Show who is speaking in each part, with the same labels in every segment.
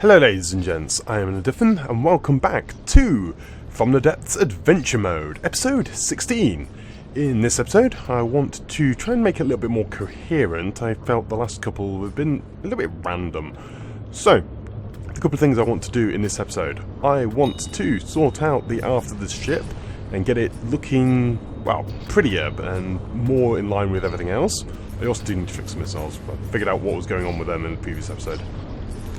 Speaker 1: Hello ladies and gents, I am Adventrue and welcome back to From the Depths Adventure Mode, episode 16. In this episode I want to try and make it a little bit more coherent. I felt the last couple have been a little bit random. So, a couple of things I want to do in this episode. I want to sort out the aft of this ship and get it looking, well, prettier and more in line with everything else. I also do need to fix the missiles. I figured out what was going on with them in the previous episode.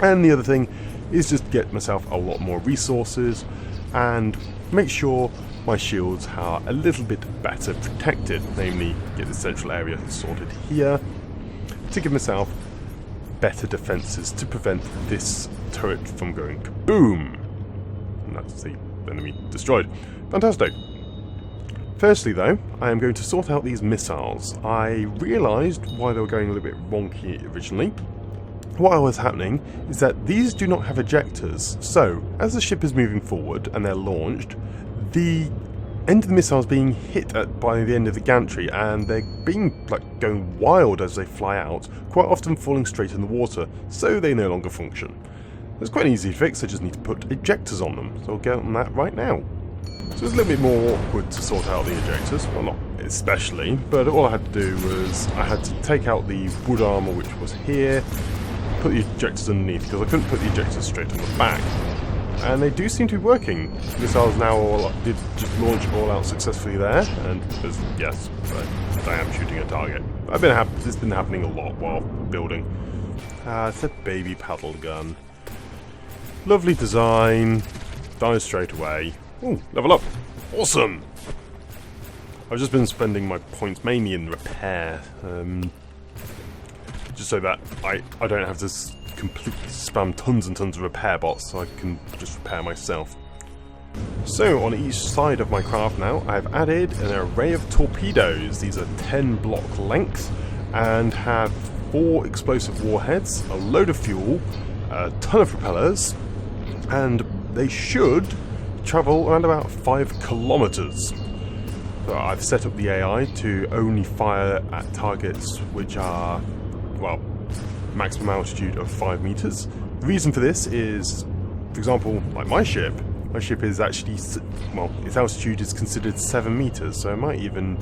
Speaker 1: And the other thing is just get myself a lot more resources and make sure my shields are a little bit better protected, namely get the central area sorted here to give myself better defences to prevent this turret from going kaboom. And that's the enemy destroyed. Fantastic. Firstly though, I am going to sort out these missiles. I realised why they were going a little bit wonky originally. What was happening is that these do not have ejectors, so as the ship is moving forward and they're launched, the end of the missile is being hit by the end of the gantry and they're being going wild as they fly out, quite often falling straight in the water, so they no longer function. It's quite an easy fix, I just need to put ejectors on them, so I'll get on that right now. So it's a little bit more awkward to sort out the ejectors, well not especially, but all I had to do was I had to take out the wood armour which was here, put the ejectors underneath because I couldn't put the ejectors straight on the back, and they do seem to be working. Missiles now did just launch all out successfully there, and yes, I am shooting a target. It's been happening a lot while building. It's a baby paddle gun. Lovely design. Dies straight away. Ooh, level up. Awesome. I've just been spending my points mainly in repair. Just so that I don't have to completely spam tons and tons of repair bots, so I can just repair myself. So on each side of my craft now, I've added an array of torpedoes. These are 10 block length and have 4 explosive warheads, a load of fuel, a ton of propellers, and they should travel around about 5 kilometers. So I've set up the AI to only fire at targets which are, well, maximum altitude of 5 meters. The reason for this is, for example, like my ship is actually, well, its altitude is considered 7 meters, so it might even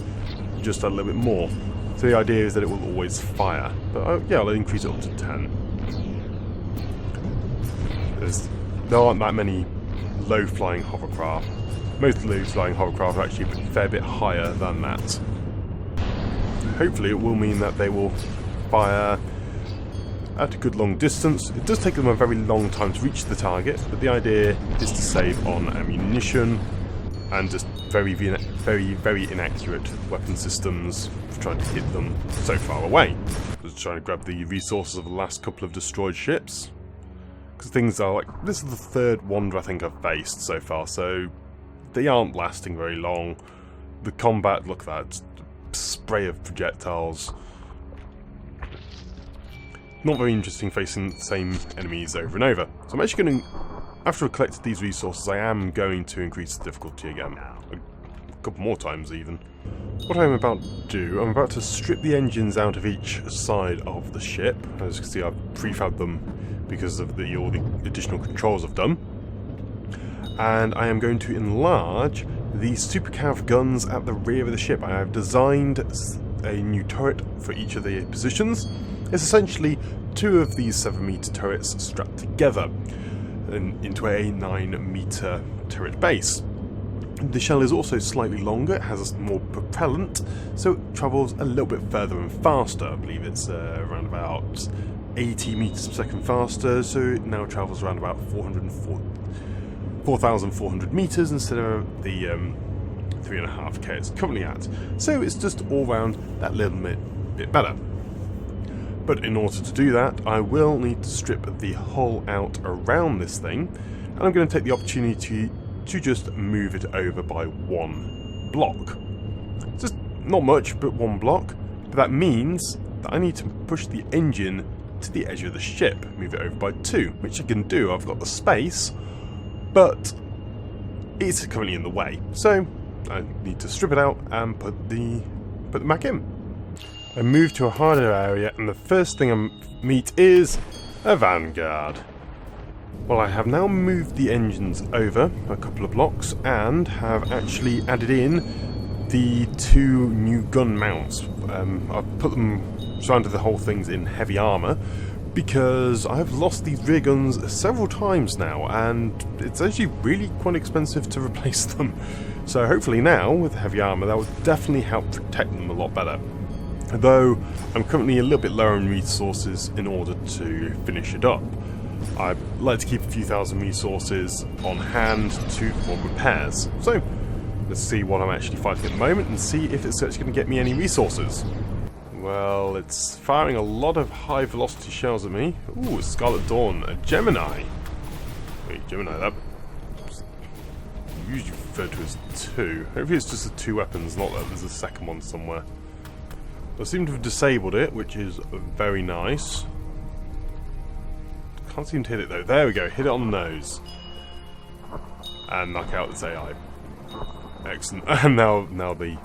Speaker 1: just a little bit more. So the idea is that it will always fire, but yeah, I'll increase it up to 10. There aren't that many low-flying hovercraft. Most low-flying hovercraft are actually a fair bit higher than that. Hopefully it will mean that they will fire at a good long distance. It does take them a very long time to reach the target, but the idea is to save on ammunition and just very inaccurate weapon systems for trying to hit them so far away. Just trying to grab the resources of the last couple of destroyed ships, because things are like, this is the third Wander I think I've faced so far, so they aren't lasting very long. The combat, look at that, spray of projectiles. Not very interesting facing the same enemies over and over. So I'm actually going to, after I've collected these resources, I am going to increase the difficulty again. A couple more times even. What I'm about to do, I'm about to strip the engines out of each side of the ship. As you can see, I've prefabbed them because of all the additional controls I've done. And I am going to enlarge the super cav guns at the rear of the ship. I have designed a new turret for each of the positions. It's essentially 2 of these 7-meter turrets strapped together into a 9-meter turret base. The shell is also slightly longer, it has more propellant, so it travels a little bit further and faster. I believe it's around about 80 meters per second faster, so it now travels around about 4,400 meters instead of the 3.5k it's currently at. So it's just all round that little bit better. But in order to do that, I will need to strip the hull out around this thing, and I'm going to take the opportunity to just move it over by 1 block. Just not much, but 1 block. But that means that I need to push the engine to the edge of the ship, move it over by 2, which I can do. I've got the space, but it's currently in the way. So I need to strip it out and put them back in. I move to a harder area, and the first thing I meet is a vanguard. Well, I have now moved the engines over a couple of blocks and have actually added in the 2 new gun mounts. I've put them, surrounded the whole things in heavy armour because I've lost these rear guns several times now and it's actually really quite expensive to replace them. So hopefully now, with heavy armour, that would definitely help protect them a lot better. Though I'm currently a little bit lower in resources in order to finish it up. I'd like to keep a few thousand resources on hand for repairs. So, let's see what I'm actually fighting at the moment and see if it's actually going to get me any resources. Well, it's firing a lot of high velocity shells at me. Ooh, a Scarlet Dawn, a Gemini. Wait, Gemini, that usually referred to as 2. Hopefully it's just the 2 weapons, not that there's a second one somewhere. I seem to have disabled it, which is very nice. Can't seem to hit it though. There we go, hit it on the nose. And knock out this AI. Excellent. And now the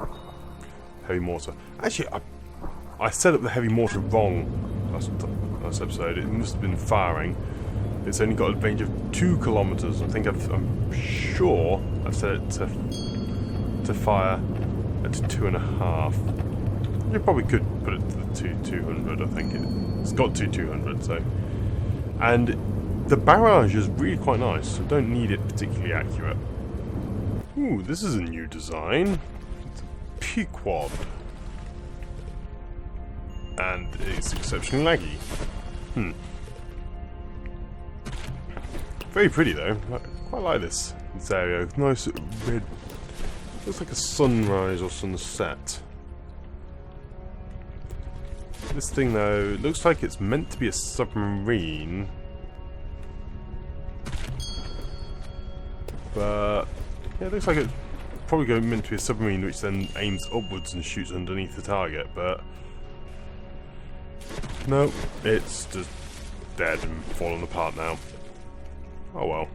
Speaker 1: heavy mortar. Actually, I set up the heavy mortar wrong last episode. It must have been firing. It's only got a range of 2 kilometers. I think I'm sure I've set it to fire at 2.5. You probably could put it to the 200. I think it's got 200. So. And the barrage is really quite nice, so don't need it particularly accurate. Ooh, this is a new design. It's a Pequod. And it's exceptionally laggy. Very pretty though. I quite like this area. Nice red. Looks like a sunrise or sunset. This thing though, looks like it's meant to be a submarine. But yeah, it looks like it's probably meant to be a submarine which then aims upwards and shoots underneath the target, but no, it's just dead and falling apart now. Oh well.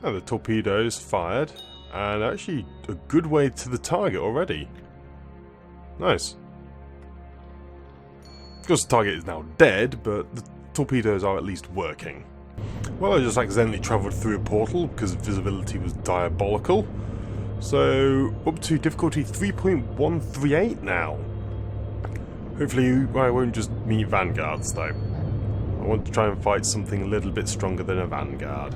Speaker 1: Oh, the torpedoes fired, and actually a good way to the target already. Nice. Of course the target is now dead, but the torpedoes are at least working. Well, I just accidentally travelled through a portal because visibility was diabolical. So, up to difficulty 3.138 now. Hopefully I won't just meet vanguards though. I want to try and fight something a little bit stronger than a vanguard.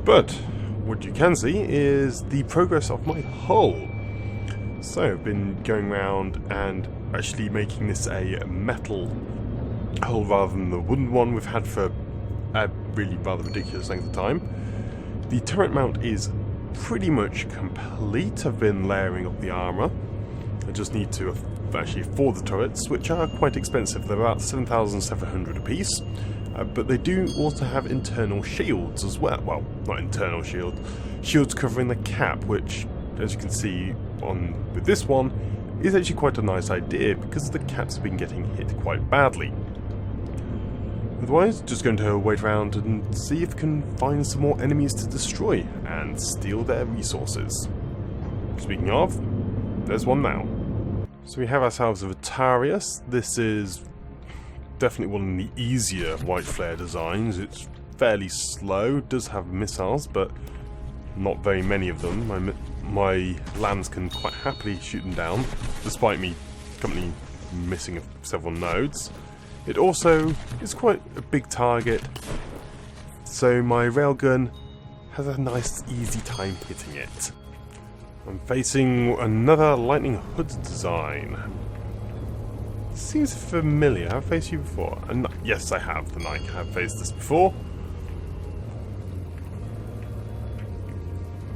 Speaker 1: But, what you can see is the progress of my hull. So, I've been going around and actually making this a metal hull rather than the wooden one we've had for a really rather ridiculous length of time. The turret mount is pretty much complete. I've been layering up the armour. I just need to actually afford the turrets, which are quite expensive. They're about 7,700 a piece, but they do also have internal shields as well. Well, not internal shields. Shields covering the cap, which, as you can see with this one, is actually quite a nice idea because the caps have been getting hit quite badly. Otherwise, just going to wait around and see if we can find some more enemies to destroy and steal their resources. Speaking of, there's one now. So we have ourselves a Vitarius. This is definitely one of the easier white flare designs. It's fairly slow, does have missiles, but not very many of them. My lands can quite happily shoot them down, despite me currently missing several nodes. It also is quite a big target, so my railgun has a nice easy time hitting it. I'm facing another Lightning Hood design. Seems familiar. Have I faced you before? Yes, I have. The Nike have faced this before.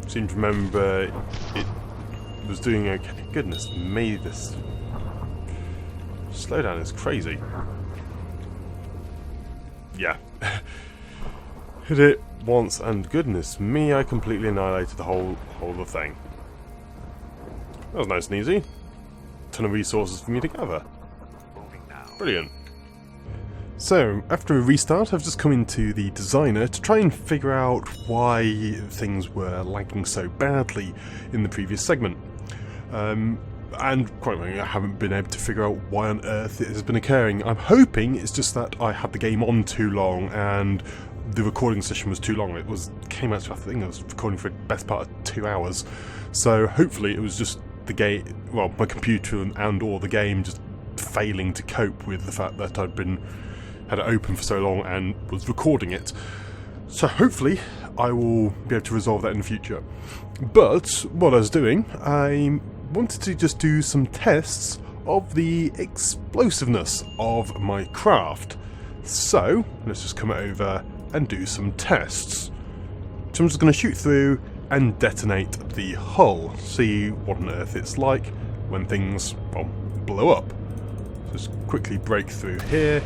Speaker 1: Seem to remember it was doing okay. Goodness me, this slowdown is crazy. Yeah. Hit it once and goodness me, I completely annihilated the whole of the thing. That was nice and easy. Ton of resources for me to gather. Brilliant. So, after a restart, I've just come into the designer to try and figure out why things were lagging so badly in the previous segment. And quite frankly, I haven't been able to figure out why on earth it has been occurring. I'm hoping it's just that I had the game on too long and the recording session was too long. It came out to, I think I was recording for the best part of 2 hours. So hopefully it was just the game, well, my computer and or the game just failing to cope with the fact that had it open for so long and was recording it. So hopefully I will be able to resolve that in the future. But what I was doing, I wanted to just do some tests of the explosiveness of my craft. So let's just come over and do some tests. So I'm just going to shoot through and detonate the hull, see what on earth it's like when things, well, blow up. Just quickly break through here.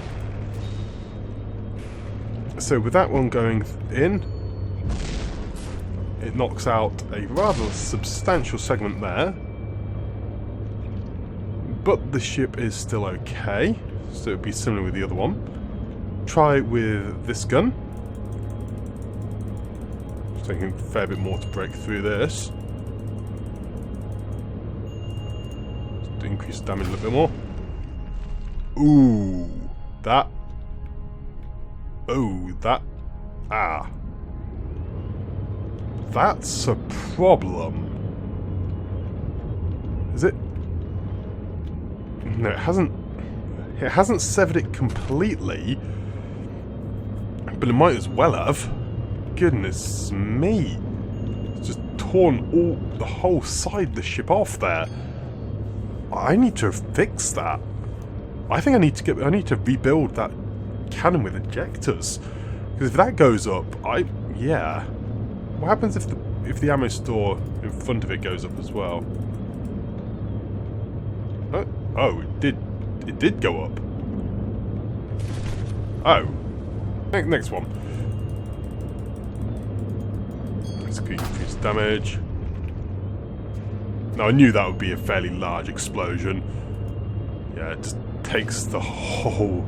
Speaker 1: So with that one going in, it knocks out a rather substantial segment there. But the ship is still okay, so it would be similar with the other one. Try with this gun. It's taking a fair bit more to break through this. Just increase damage a little bit more. Ooh, that. Oh, that. Ah. That's a problem. Is it? No, it hasn't. It hasn't severed it completely, but it might as well have. Goodness me! It's just torn the whole side of the ship off there. I need to fix that. I think I need to rebuild that cannon with ejectors, because if that goes up, yeah. What happens if the ammo store in front of it goes up as well? Oh, it did go up. Oh, next one. Let's increase damage. Now I knew that would be a fairly large explosion. Yeah, it just takes the whole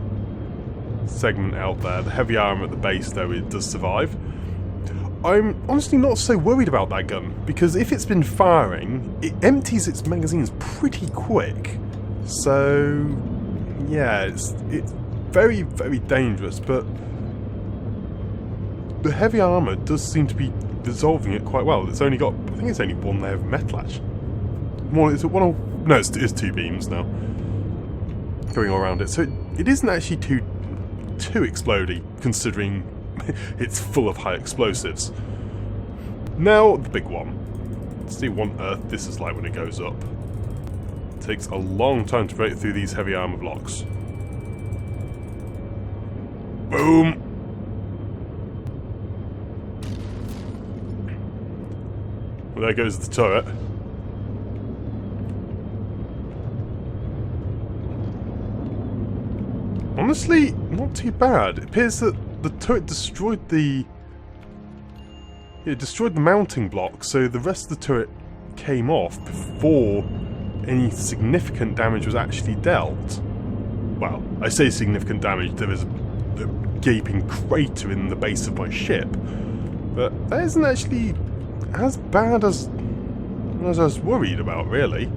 Speaker 1: segment out there. The heavy armor at the base, though, it does survive. I'm honestly not so worried about that gun, because if it's been firing, it empties its magazines pretty quick. So, yeah, it's very, very dangerous, but the heavy armor does seem to be dissolving it quite well. It's only got, I think it's only one layer of metal, actually. More, is it one or, no, it's 2 beams now going all around it. So it isn't actually too explodey, considering it's full of high explosives. Now, the big one. Let's see what on earth this is like when it goes up. It takes a long time to break through these heavy armor blocks. Boom! Well, there goes the turret. Honestly, not too bad. It appears that the turret destroyed the mounting block, so the rest of the turret came off before any significant damage was actually dealt. Well, I say significant damage, there is a gaping crater in the base of my ship, but that isn't actually as bad as I was worried about, really.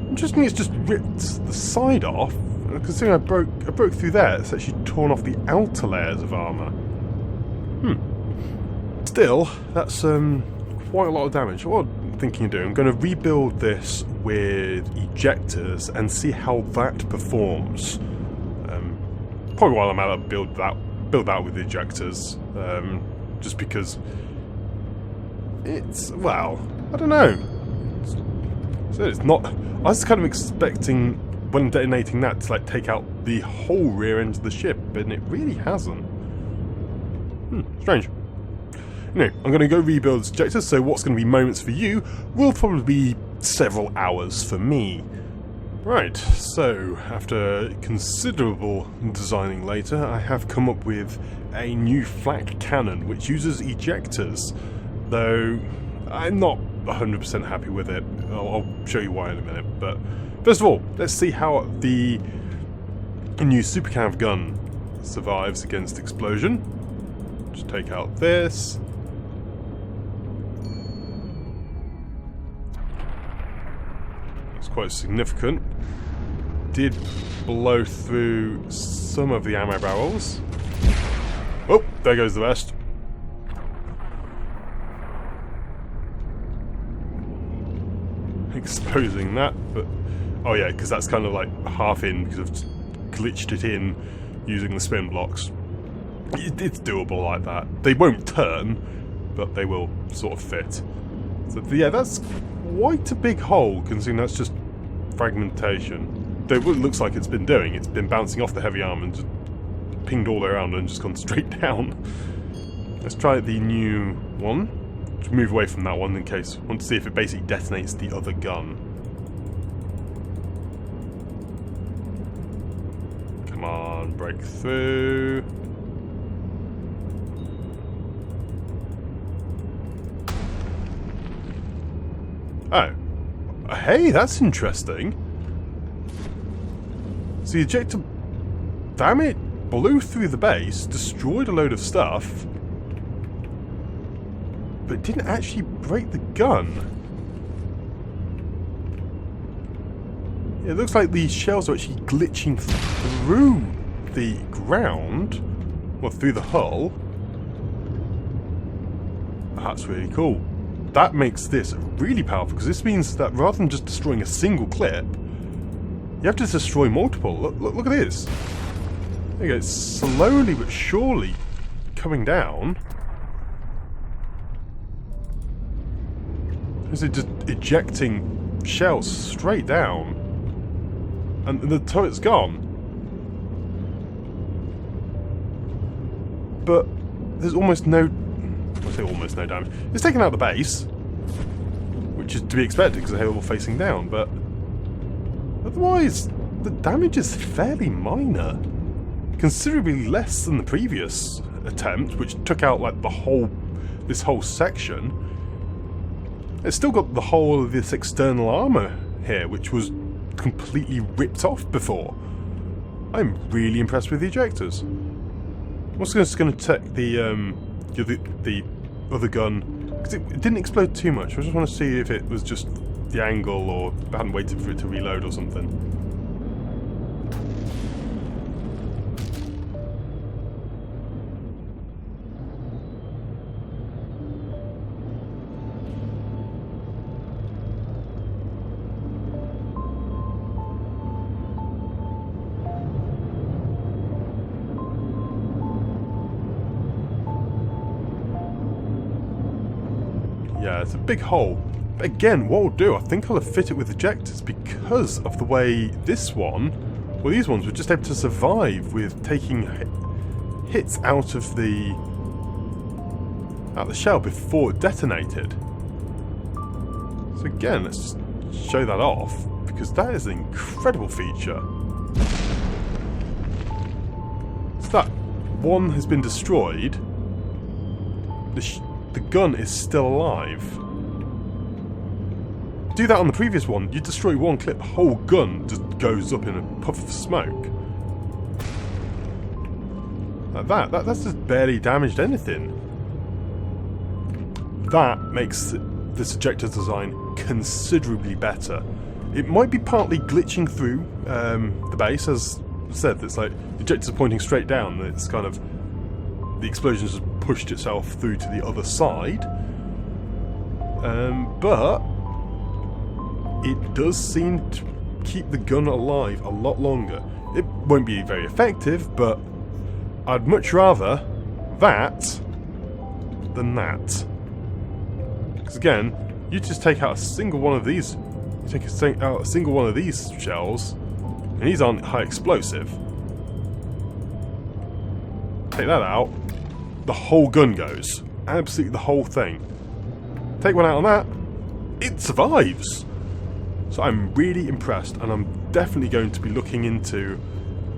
Speaker 1: Interesting, it's just ripped the side off. Considering I broke through there, it's actually torn off the outer layers of armour. Still, that's quite a lot of damage. What I'm thinking of doing, I'm going to rebuild this with ejectors and see how that performs. Probably while I'm at it, build that with ejectors, just because it's, well, I don't know. It's not. I was kind of expecting, when detonating that, to like take out the whole rear end of the ship, and it really hasn't. Strange. Anyway, I'm going to go rebuild this ejector, so what's going to be moments for you will probably be several hours for me. Right, so after considerable designing later, I have come up with a new flak cannon which uses ejectors, though I'm not 100% happy with it. I'll show you why in a minute, but first of all, let's see how the new super cav gun survives against explosion. Just take out this. quite significant. Did blow through some of the ammo barrels. Oh, there goes the rest. Exposing that, but oh yeah, because that's kind of like half in because I've glitched it in using the spin blocks. It's doable like that. They won't turn, but they will sort of fit. So yeah, that's quite a big hole considering that's just fragmentation. Though what it looks like it's been doing, it's been bouncing off the heavy arm and just pinged all the way around and just gone straight down. Let's try the new one. Just move away from that one in case. I want to see if it basically detonates the other gun. Come on, break through. Oh. Hey, that's interesting. So the ejector, damn it, blew through the base, destroyed a load of stuff, but didn't actually break the gun. It looks like these shells are actually glitching through the ground, or through the hull. That's really cool. That makes this really powerful, because this means that rather than just destroying a single clip, you have to destroy multiple. Look at this. There you go, it's slowly but surely coming down. Is it just ejecting shells straight down? And the turret's gone. But there's almost no... I say almost no damage. It's taken out the base, which is to be expected because they're all facing down, but otherwise the damage is fairly minor. Considerably less than the previous attempt, which took out like this whole section. It's still got the whole of this external armour here, which was completely ripped off before. I'm really impressed with the ejectors. I'm also just going to check the other gun, because it didn't explode too much. I just want to see if it was just the angle or I hadn't waited for it to reload or something. Yeah, it's a big hole. But again, what I'll do, I think I'll have fit it with ejectors because of the way this one, well, these ones were just able to survive with taking hits out of the shell before it detonated. So again, let's just show that off because that is an incredible feature. So that one has been destroyed. The gun is still alive. Do that on the previous one, you destroy one clip, the whole gun just goes up in a puff of smoke. Like that's just barely damaged anything. That makes this ejector design considerably better. It might be partly glitching through the base, as I said, it's like the ejector's pointing straight down, and it's kind of the explosion has pushed itself through to the other side, but it does seem to keep the gun alive a lot longer. It won't be very effective, but I'd much rather that than that. Because again, you just take out a single one of these, you take out a single one of these shells, and these aren't high explosive. Take that out, the whole gun goes. Absolutely the whole thing. Take one out on that, it survives. So I'm really impressed, and I'm definitely going to be looking into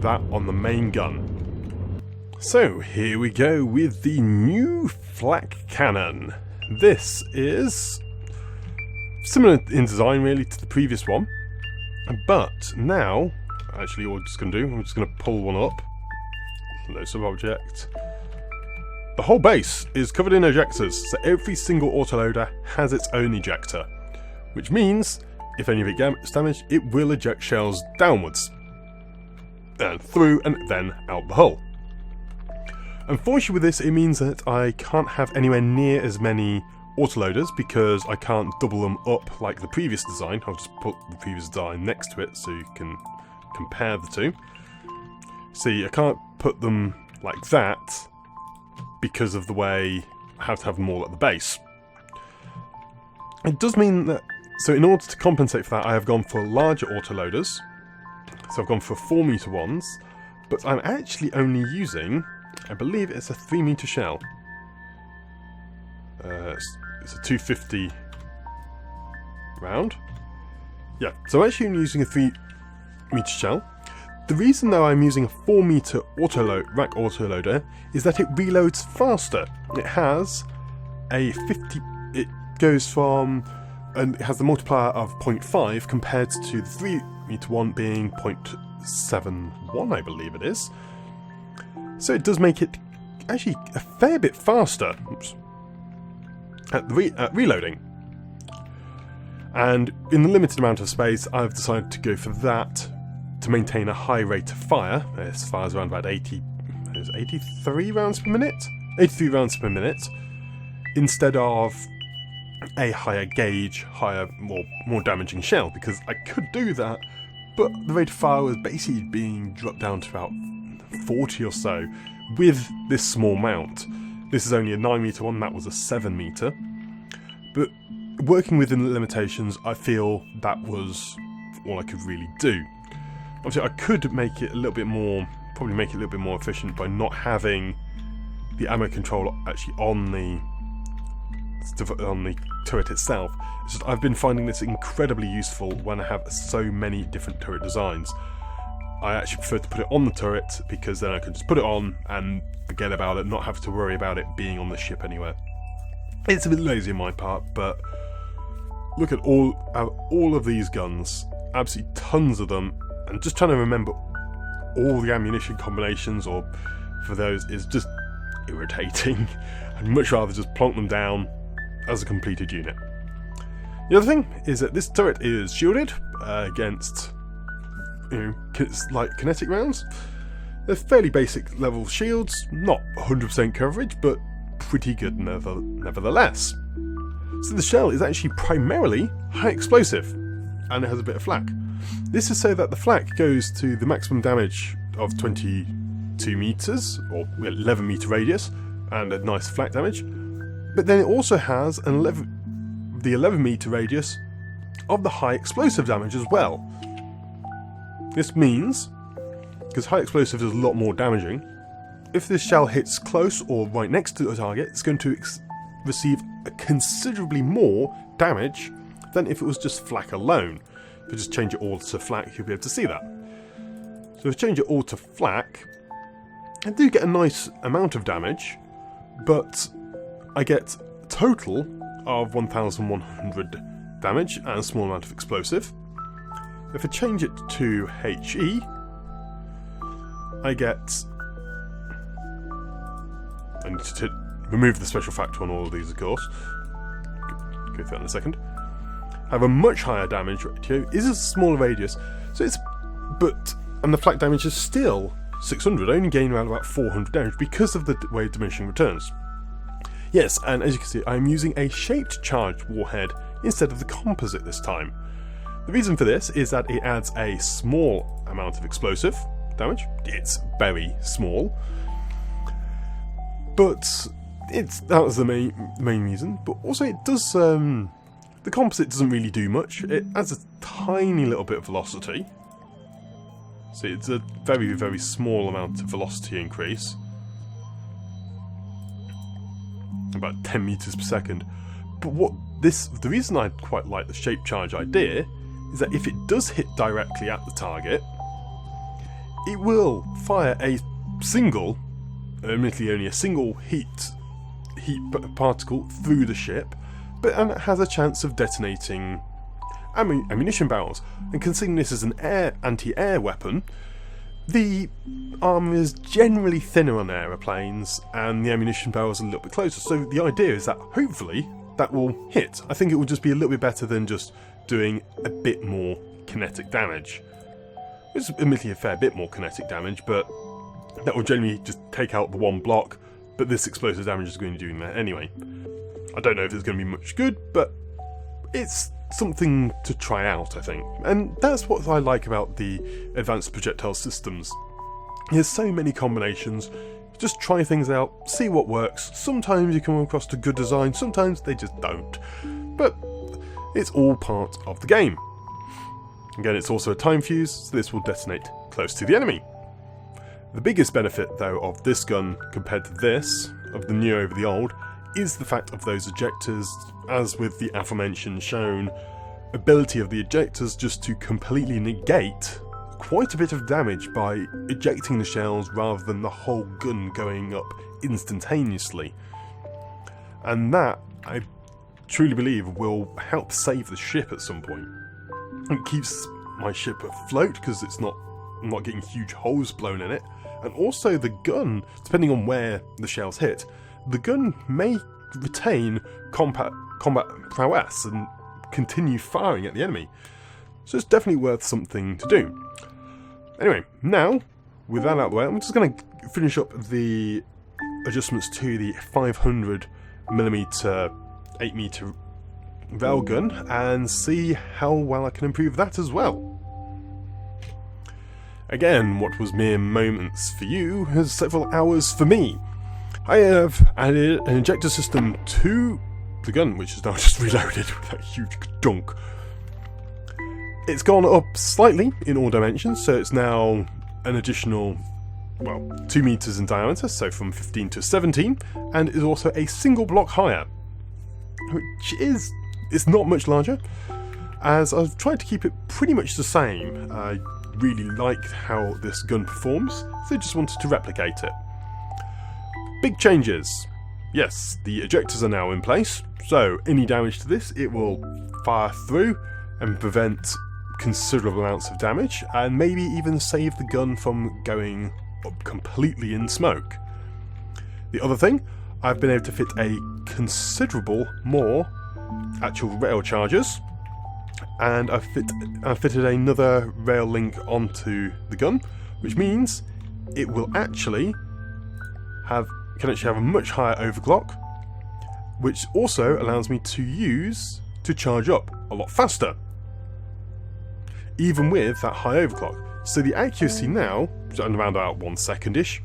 Speaker 1: that on the main gun. So here we go with the new flak cannon. This is similar in design really to the previous one, but now, actually what we're just going to do, I'm just going to pull one up. Load some object. The whole base is covered in ejectors, so every single autoloader has its own ejector, which means if any of it gets damaged, it will eject shells downwards and through and then out the hull. Unfortunately with this, it means that I can't have anywhere near as many autoloaders because I can't double them up like the previous design. I'll just put the previous design next to it so you can compare the two. See, I can't put them like that because of the way I have to have them all at the base. It does mean that, so in order to compensate for that, I have gone for larger autoloaders. So I've gone for 4 meter ones, but I'm actually only using, I believe it's a 3 meter shell. It's a 250 round. Yeah, so I'm actually only using a 3 meter shell. The reason though I'm using a 4 meter rack autoloader is that it reloads faster. It has a 50, it goes from, and it has the multiplier of 0.5 compared to the 3 meter one being 0.71, I believe it is. So it does make it actually a fair bit faster at reloading. And in the limited amount of space, I've decided to go for that to maintain a high rate of fire. This fires around about 83 rounds per minute? 83 rounds per minute, instead of a higher gauge, more damaging shell, because I could do that, but the rate of fire was basically being dropped down to about 40 or so with this small mount. This is only a 9 meter one, that was a 7 meter. But working within the limitations, I feel that was all I could really do. Obviously, I could make it a little bit more, probably make it a little bit more efficient by not having the ammo control actually on the turret itself. It's just I've been finding this incredibly useful when I have so many different turret designs. I actually prefer to put it on the turret because then I can just put it on and forget about it, not have to worry about it being on the ship anywhere. It's a bit lazy on my part, but look at all of these guns, absolutely tons of them, and just trying to remember all the ammunition combinations or for those is just irritating. I'd much rather just plonk them down as a completed unit. The other thing is that this turret is shielded against, like kinetic rounds. They're fairly basic level shields, not 100% coverage, but pretty good nevertheless. So the shell is actually primarily high explosive, and it has a bit of flak. This is so that the flak goes to the maximum damage of 22 meters, or 11 meter radius, and a nice flak damage. But then it also has the 11 meter radius of the high explosive damage as well. This means, because high explosive is a lot more damaging, if this shell hits close or right next to the target, it's going to receive a considerably more damage than if it was just flak alone. If you just change it all to flak, you'll be able to see that. So if I change it all to flak, I do get a nice amount of damage, but I get a total of 1,100 damage and a small amount of explosive. If I change it to HE, I get... I need to remove the special factor on all of these, of course. Go through that in a second. Have a much higher damage ratio, is a smaller radius, so it's... and the flak damage is still 600, I only gain around about 400 damage because of the way diminishing returns. Yes, and as you can see, I'm using a shaped charge warhead instead of the composite this time. The reason for this is that it adds a small amount of explosive damage. It's very small, but that was the main reason. But also, it does the composite doesn't really do much. It adds a tiny little bit of velocity. See, it's a very, very small amount of velocity increase. About 10 meters per second. But the reason I quite like the shape charge idea is that if it does hit directly at the target, it will fire a single, admittedly only a single heat particle through the ship, and it has a chance of detonating ammunition barrels. And considering this is an anti-air weapon, the armour is generally thinner on aeroplanes and the ammunition barrels are a little bit closer. So the idea is that hopefully that will hit. I think it will just be a little bit better than just doing a bit more kinetic damage. It's admittedly a fair bit more kinetic damage, but that will generally just take out the one block, but this explosive damage is going to be doing that anyway. I don't know if it's going to be much good, but it's something to try out, I think. And that's what I like about the advanced projectile systems. There's so many combinations. Just try things out, see what works. Sometimes you come across a good design, sometimes they just don't. But it's all part of the game. Again, it's also a time fuse, so this will detonate close to the enemy. The biggest benefit, though, of this gun compared to this, of the new over the old, is the fact of those ejectors, as with the aforementioned shown ability of the ejectors just to completely negate quite a bit of damage by ejecting the shells rather than the whole gun going up instantaneously. And that, I truly believe, will help save the ship at some point. It keeps my ship afloat because I'm not getting huge holes blown in it, and also the gun, depending on where the shells hit, the gun may retain combat prowess and continue firing at the enemy. So it's definitely worth something to do. Anyway, now, with that out of the way, I'm just going to finish up the adjustments to the 500mm 8m railgun and see how well I can improve that as well. Again, what was mere moments for you has several hours for me. I have added an ejector system to the gun, which is now just reloaded with that huge dunk. It's gone up slightly in all dimensions, so it's now an additional, well, 2 meters in diameter, so from 15 to 17, and is also a single block higher, which is, it's not much larger, as I've tried to keep it pretty much the same. I really like how this gun performs, so I just wanted to replicate it. Big changes. Yes, the ejectors are now in place, so any damage to this, it will fire through and prevent considerable amounts of damage, and maybe even save the gun from going up completely in smoke. The other thing, I've been able to fit a considerable more actual rail charges, and I've fitted another rail link onto the gun, which means it will actually can have a much higher overclock, which also allows me to charge up a lot faster, even with that high overclock. So the accuracy now, around about 1 second-ish,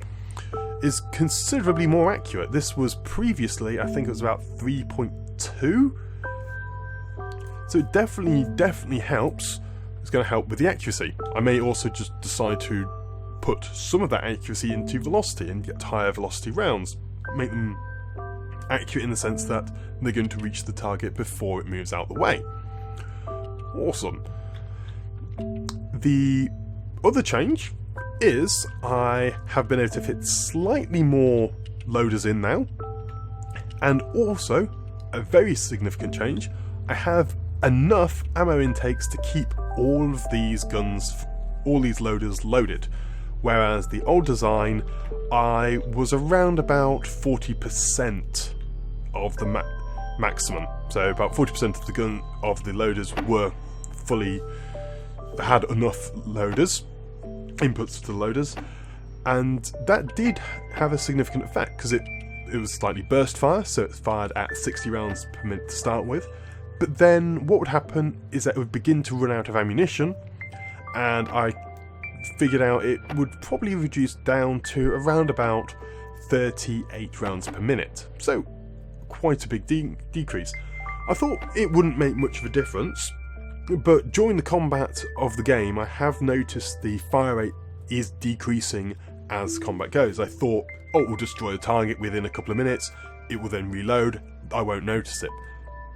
Speaker 1: is considerably more accurate. This was previously, I think it was about 3.2. So it definitely helps. It's going to help with the accuracy. I may also just decide to put some of that accuracy into velocity and get higher velocity rounds. Make them accurate in the sense that they're going to reach the target before it moves out the way. Awesome. The other change is I have been able to fit slightly more loaders in now, and also, a very significant change, I have enough ammo intakes to keep all of these guns, all these loaders loaded, whereas the old design I was around about 40% of the maximum, so about 40% of the gun of the loaders were had enough loaders, inputs to the loaders, and that did have a significant effect because it was slightly burst fire, so it fired at 60 rounds per minute to start with. But then what would happen is that it would begin to run out of ammunition, and I figured out it would probably reduce down to around about 38 rounds per minute, so quite a big decrease. I thought it wouldn't make much of a difference, but during the combat of the game I have noticed the fire rate is decreasing as combat goes. I thought, oh, it will destroy the target within a couple of minutes, it will then reload, I won't notice it.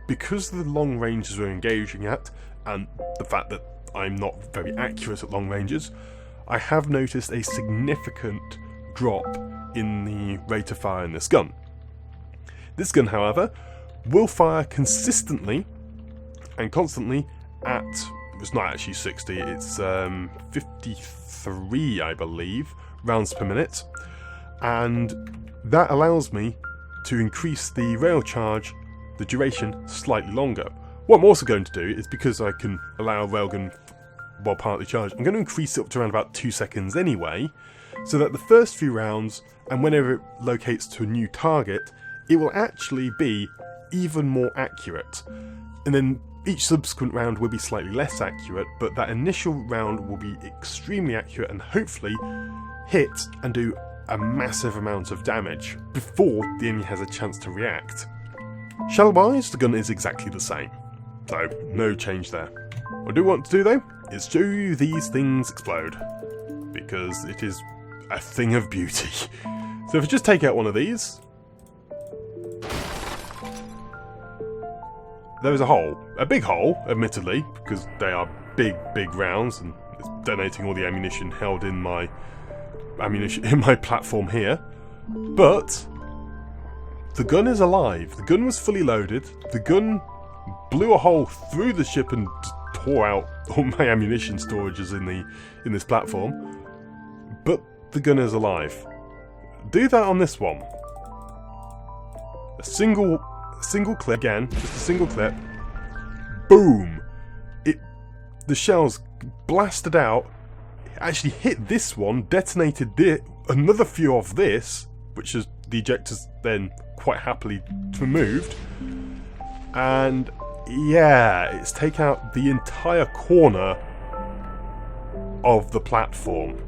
Speaker 1: Because of the long ranges we're engaging at, and the fact that I'm not very accurate at long ranges, I have noticed a significant drop in the rate of fire in this gun. This gun, however, will fire consistently and constantly at, it's not actually 60, it's 53, I believe, rounds per minute, and that allows me to increase the rail charge, the duration, slightly longer, What I'm also going to do is, because I can allow a railgun while partly charged, I'm going to increase it up to around about 2 seconds anyway, so that the first few rounds, and whenever it locates to a new target, it will actually be even more accurate. And then each subsequent round will be slightly less accurate, but that initial round will be extremely accurate and hopefully hit and do a massive amount of damage before the enemy has a chance to react. Shell-wise, the gun is exactly the same, so no change there. What I do want to do though is show you these things explode, because it is a thing of beauty. So if I just take out one of these, there is a hole. A big hole, admittedly, because they are big rounds, and it's detonating all the ammunition held in my platform here. But the gun is alive. The gun was fully loaded. The gun blew a hole through the ship and tore out all my ammunition storages in this platform. But the gun is alive. Do that on this one. A single clip again, just a single clip. Boom! The shells blasted out. It actually hit this one, detonated another few of this, which is the ejectors then quite happily removed. And yeah, it's taken out the entire corner of the platform.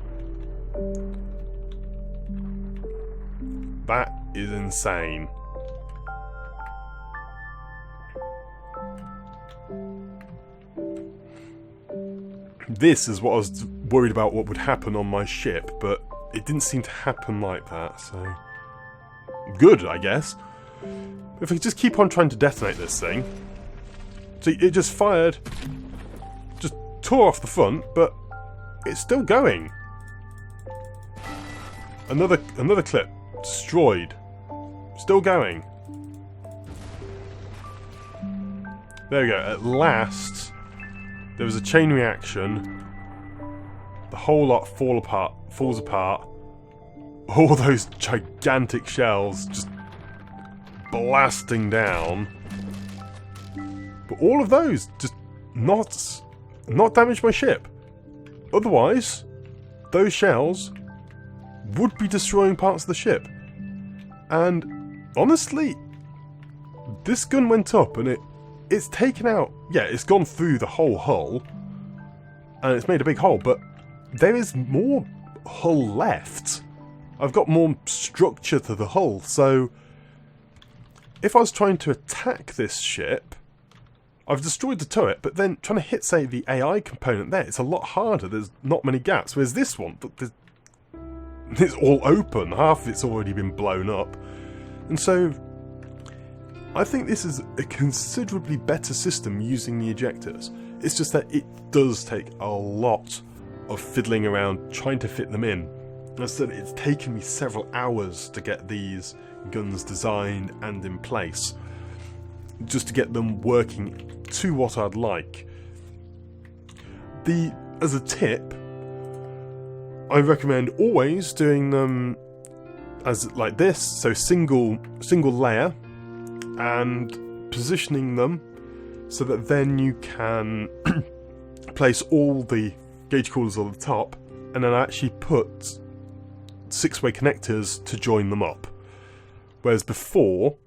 Speaker 1: That is insane. This is what I was worried about what would happen on my ship, but it didn't seem to happen like that, so good, I guess. If I just keep on trying to detonate this thing, see, it just fired, just tore off the front, but it's still going. Another clip, destroyed, still going. There we go, at last. There was a chain reaction. The whole lot falls apart. All those gigantic shells just blasting down. But all of those just not damage my ship. Otherwise, those shells would be destroying parts of the ship. And honestly, this gun went up and it's taken out, yeah, it's gone through the whole hull, and it's made a big hole, but there is more hull left. I've got more structure to the hull, so if I was trying to attack this ship, I've destroyed the turret, but then trying to hit, say, the AI component there, it's a lot harder, there's not many gaps, whereas this one, it's all open, half of it's already been blown up, and so I think this is a considerably better system using the ejectors. It's just that it does take a lot of fiddling around trying to fit them in. As I said, it's taken me several hours to get these guns designed and in place, just to get them working to what I'd like. As a tip, I recommend always doing them as like this, so single layer, and positioning them so that then you can place all the gauge coolers on the top and then actually put 6-way connectors to join them up. Whereas before,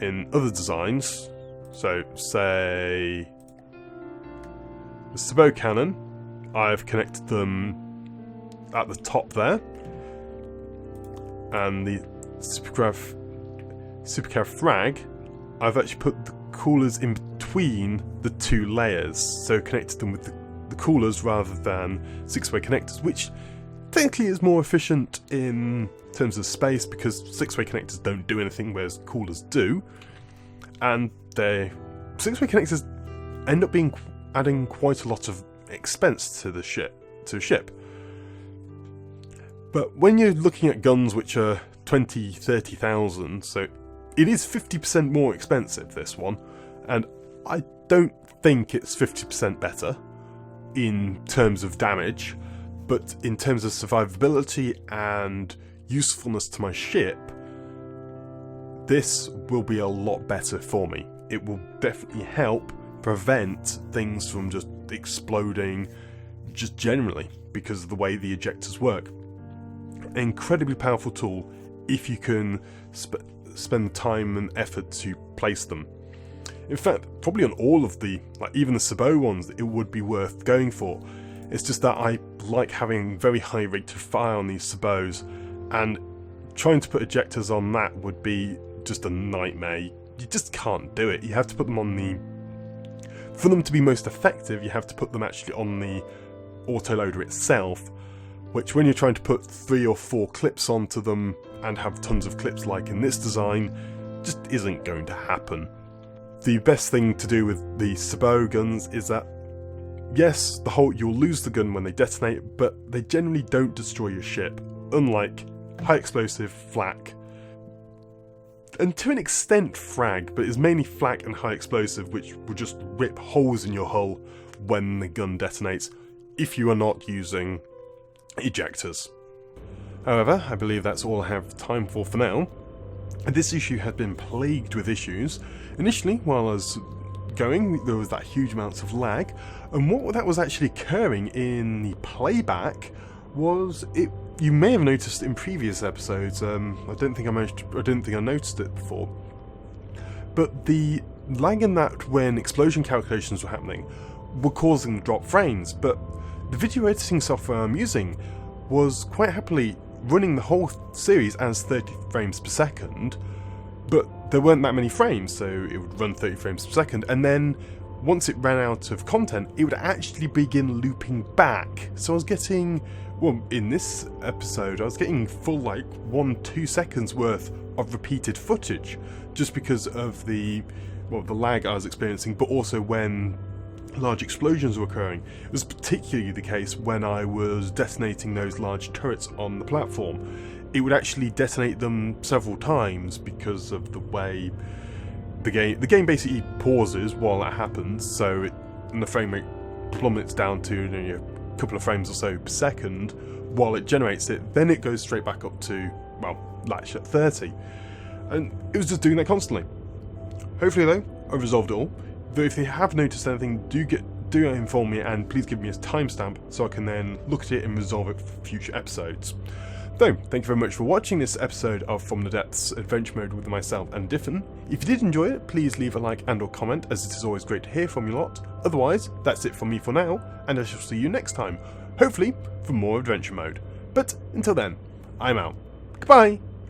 Speaker 1: in other designs, so say the sabot cannon, I've connected them at the top there, and the Supercav frag, I've actually put the coolers in between the two layers, so connected them with the coolers rather than 6-way connectors, which technically is more efficient in terms of space because 6-way connectors don't do anything, whereas coolers do, and the 6-way connectors end up adding quite a lot of expense to the ship. But when you're looking at guns which are 20,000-30,000, so it is 50% more expensive, this one, and I don't think it's 50% better in terms of damage, but in terms of survivability and usefulness to my ship, this will be a lot better for me. it will definitely help prevent things from just exploding just generally because of the way the ejectors work. An incredibly powerful tool if you can spend time and effort to place them. In fact, probably on all of the, like even the sabot ones, it would be worth going for. It's just that I like having very high rate of fire on these sabots, and trying to put ejectors on that would be just a nightmare. You just can't do it. You have to put them on the... For them to be most effective, you have to put them actually on the autoloader itself, which when you're trying to put 3 or 4 clips onto them and have tons of clips like in this design, just isn't going to happen. The best thing to do with the sabot guns is that, yes, you'll lose the gun when they detonate, but they generally don't destroy your ship, unlike high explosive, flak, and to an extent frag, but it's mainly flak and high explosive which will just rip holes in your hull when the gun detonates, if you are not using ejectors. However, I believe that's all I have time for now. This issue had been plagued with issues. Initially, while I was going, there was that huge amounts of lag, and what that was actually occurring in the playback was it. You may have noticed in previous episodes. I don't think I noticed it before. But the lag in that when explosion calculations were happening were causing drop frames. But the video editing software I'm using was quite happily running the whole series as 30 frames per second, but there weren't that many frames, so it would run 30 frames per second, and then once it ran out of content, it would actually begin looping back. So I was getting, well, in this episode, I was getting full like 1-2 seconds worth of repeated footage, just because of the lag I was experiencing, but also when large explosions were occurring. It was particularly the case when I was detonating those large turrets on the platform. It would actually detonate them several times because of the way the game basically pauses while that happens, so and the frame rate plummets down to a couple of frames or so per second while it generates it. Then it goes straight back up to, well, latch at 30, and it was just doing that constantly. Hopefully though, I've resolved it all. Though if you have noticed anything, do inform me, and please give me a timestamp so I can then look at it and resolve it for future episodes. Though, thank you very much for watching this episode of From the Depths Adventure Mode with myself and Diffin. If you did enjoy it, please leave a like and or comment, as it is always great to hear from you lot. Otherwise, that's it from me for now, and I shall see you next time, hopefully for more Adventure Mode. But until then, I'm out. Goodbye!